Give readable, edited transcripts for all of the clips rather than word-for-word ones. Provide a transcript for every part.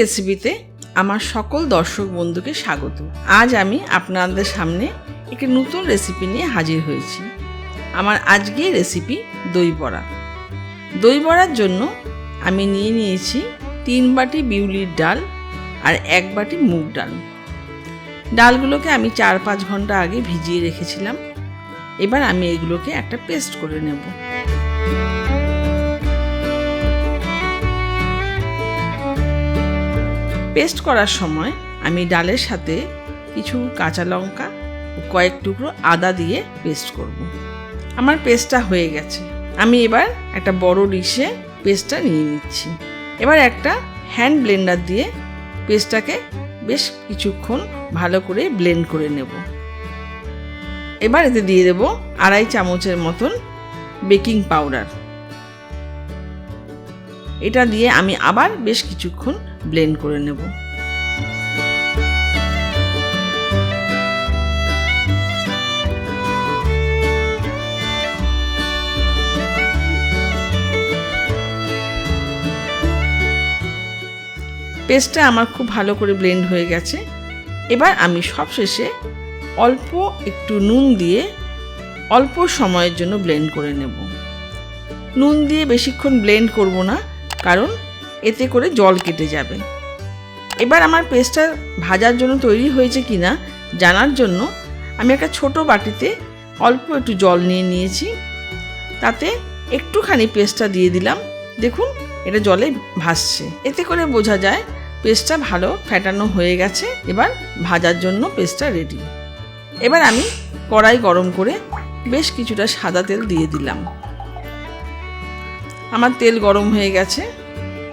রেসিপিতে আমার সকল দর্শক বন্ধুকে স্বাগত। আজ আমি আপনাদের সামনে একটি নতুন রেসিপি নিয়ে হাজির হয়েছি। আমার আজকের রেসিপি দই বড়া। দই বড়ার জন্য আমি নিয়েছি 3 বাটি বিউলির ডাল আর 1 বাটি মুগ ডাল। ডালগুলোকে আমি 4-5 ঘন্টা আগে ভিজিয়ে রেখেছিলাম। এবার আমি এগুলোকে একটা পেস্ট করে নেব। পেস্ট করার সময় আমি ডালের সাথে কিছু কাঁচা লঙ্কা ও কয়েক টুকরো আদা দিয়ে পেস্ট করব। আমার পেস্টটা হয়ে গেছে। আমি এবার একটা বড় ডিশে পেস্টটা নিয়ে নিচ্ছি। এবার একটা হ্যান্ড ব্লেন্ডার দিয়ে পেস্টটাকে বেশ কিছুক্ষণ ভালো করে ব্লেন্ড করে নেব। এবার এতে দিয়ে দেব 2.5 চামচের মতন বেকিং পাউডার। এটা দিয়ে আমি আবার বেশ কিছুক্ষণ ব্লেন্ড করে নেব। পেস্টটা আমার খুব ভালো করে ব্লেন্ড হয়ে গেছে। এবার আমি সবশেষে অল্প একটু নুন দিয়ে অল্প সময়ের জন্য ব্লেন্ড করে নেব। নুন দিয়ে বেশিক্ষণ ব্লেন্ড করব না, কারণ এতে করে জল কেটে যাবে। এবার আমার পেস্টটা ভাজার জন্য তৈরি হয়েছে কিনা জানার জন্য আমি একটা ছোট বাটিতে অল্প একটু জল নিয়ে নিয়েছি। তাতে একটুখানি পেস্টটা দিয়ে দিলাম। দেখুন এটা জলে ভাসছে। এতে করে বোঝা যায় পেস্টটা ভালো ফেটানো হয়ে গেছে। এবার ভাজার জন্য পেস্টটা রেডি। এবার আমি কড়াই গরম করে বেশ কিছুটা সাদা তেল দিয়ে দিলাম। আমার তেল গরম হয়ে গেছে।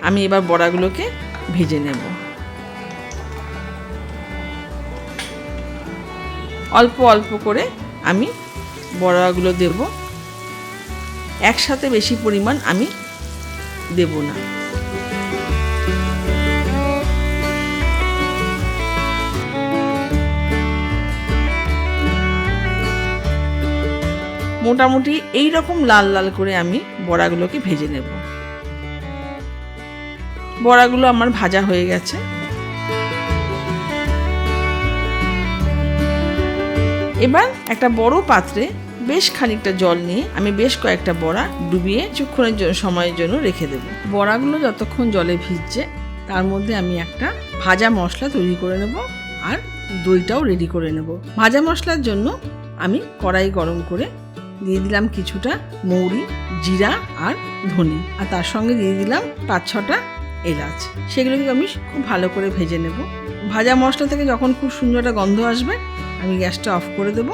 আমি এবার বড়াগুলোকে ভেজে নেব। অল্প অল্প করে আমি বড়াগুলো দেব। একসাথে বেশি পরিমাণ আমি দেব না। মোটামুটি এই রকম লাল লাল করে আমি বড়াগুলোকে ভেজে নেব। বড়াগুলো আমার ভাজা হয়ে গেছে। এবার একটা বড় পাত্রে বেশ খানিকটা জল নিয়ে আমি বেশ কয়েকটা বড়া ডুবিয়ে কিছুক্ষণের সময়ের জন্য রেখে দেব। বড়াগুলো যতক্ষণ জলে ভিজছে তার মধ্যে আমি একটা ভাজা মশলা তৈরি করে নেব আর দইটাও রেডি করে নেব। ভাজা মশলার জন্য আমি কড়াই গরম করে দিয়ে দিলাম কিছুটা মৌরি, জিরা আর ধনে, আর তার সঙ্গে দিয়ে দিলাম 5-6টা এলাচ। সেগুলোকে আমি খুব ভালো করে ভেজে নেব। ভাজা মশলা থেকে যখন খুব সুন্দর একটা গন্ধ আসবে আমি গ্যাসটা অফ করে দেব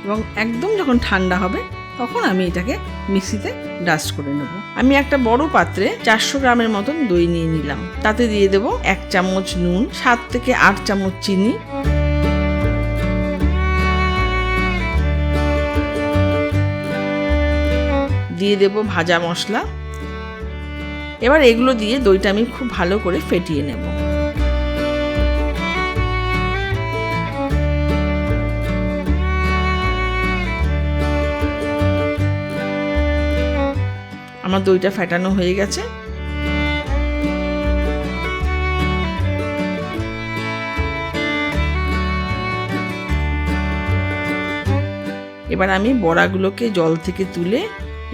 এবং একদম যখন ঠান্ডা হবে তখন আমি এটাকে মিক্সিতে ডাস্ট করে নেব। আমি একটা বড় পাত্রে 400 গ্রামের মতন দই নিয়ে নিলাম। তাতে দিয়ে দেব 1 চামচ নুন, 7 থেকে 8 চামচ চিনি, দিয়ে দেব ভাজা মশলা। এবার এগুলো দিয়ে দইটা আমি খুব ভালো করে ফেটিয়ে নেব। আমার দইটা ফেটানো হয়ে গেছে। এবার আমি বড়াগুলোকে জল থেকে তুলে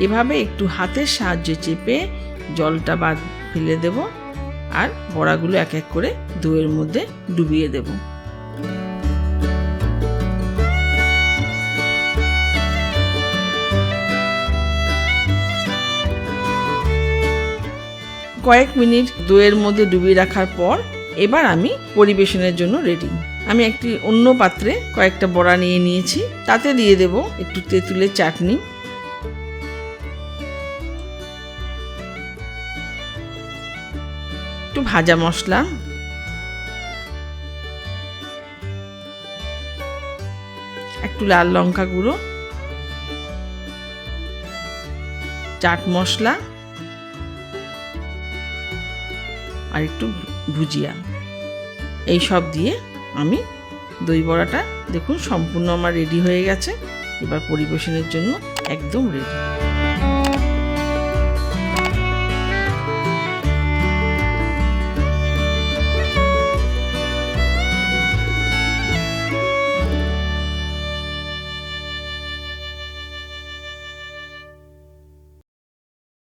এভাবে একটু হাতের সাহায্যে চেপে জলটা বাদ ফেলে দেব আর বড়াগুলো এক এক করে দইয়ের মধ্যে ডুবিয়ে দেব। কয়েক মিনিট দইয়ের মধ্যে ডুবিয়ে রাখার পর এবার আমি পরিবেশনের জন্য রেডি। আমি একটি অন্য পাত্রে কয়েকটা বড়া নিয়ে নিয়েছি। তাতে দিয়ে দেব একটু তেঁতুলের চাটনি, একটু ভাজা মশলা, একটু লাল লঙ্কা গুঁড়ো, চাট মশলা আর একটু ভুজিয়া, এই সব দিয়ে আমি দই বড়াটা দেখুন সম্পূর্ণ আমার রেডি হয়ে গেছে। এবার পরিবেশনের জন্য একদম রেডি।